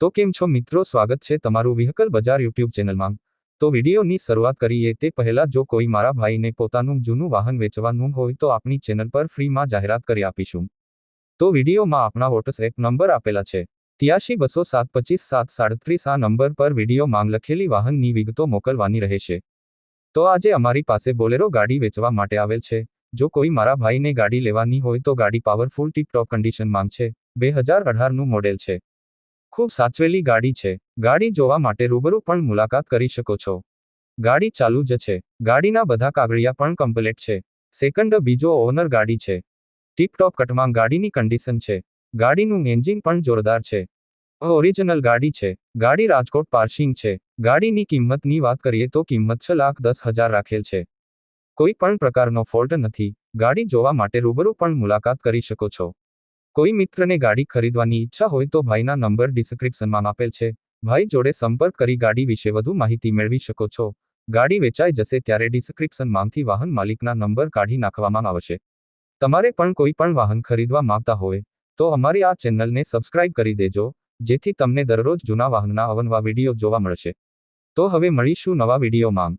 તો કેમ છો મિત્રો, સ્વાગત છે તમારું વ્હીકલ બજાર યુટ્યુબ ચેનલમાં। તો વિડીયોની શરૂઆત કરીએ તે પહેલા જો કોઈ મારા ભાઈને પોતાનું જૂનું વાહન વેચવાનું હોય તો આપણી ચેનલ પર ફ્રીમાં જાહેરાત કરી આપીશું। તો વિડીયોમાં આપણા વોટ્સએપ નંબર આપેલા છે 8320725737 આ નંબર પર વિડીયો માંગ લખેલી વાહનની વિગતો મોકલવાની રહેશે। તો આજે અમારી પાસે બોલેરો ગાડી વેચવા માટે આવેલ છે। જો કોઈ મારા ભાઈને ગાડી લેવાની હોય તો ગાડી પાવરફુલ ટીપ-ટોપ કન્ડિશનમાં છે, 2018નું મોડેલ છે। ખૂબ સાચવેલી ગાડી છે। ગાડી જોવા માટે રૂબરૂ પણ મુલાકાત કરી શકો છો। ગાડી ચાલુ જ છે। ગાડીના બધા કાગળિયા પણ કમ્પ્લીટ છે। સેકન્ડ બીજો ઓનર ગાડી છે। ટીપ-ટોપ કટમાં ગાડીની કન્ડિશન છે। ગાડીનું એન્જિન પણ જોરદાર છે। ઓરિજિનલ ગાડી છે। ગાડી રાજકોટ પાર્સિંગ છે। ગાડીની કિંમતની વાત કરીએ તો કિંમત 6,10,000 રાખેલ છે। કોઈ પણ પ્રકારનો ફોલ્ટ નથી। ગાડી જોવા માટે રૂબરૂ પણ મુલાકાત કરી શકો છો। કોઈ મિત્રને ગાડી ખરીદવાની ઈચ્છા હોય તો ભાઈના નંબર ડિસ્ક્રિપ્શનમાં આપેલ છે। ભાઈ જોડે સંપર્ક કરી ગાડી વિશે વધુ માહિતી મેળવી શકો છો। ગાડી વેચાઈ જશે ત્યારે ડિસ્ક્રિપ્શનમાંથી વાહન માલિકના નંબર કાઢી નાખવામાં આવશે। તમારે પણ કોઈ પણ વાહન ખરીદવા માંગતા હોય તો અમારી આ ચેનલને સબસ્ક્રાઇબ કરી દેજો, જેથી તમને દરરોજ જૂના વાહનના અવનવા વિડીયો જોવા મળશે। તો હવે મળીશું નવા વિડીયોમાં।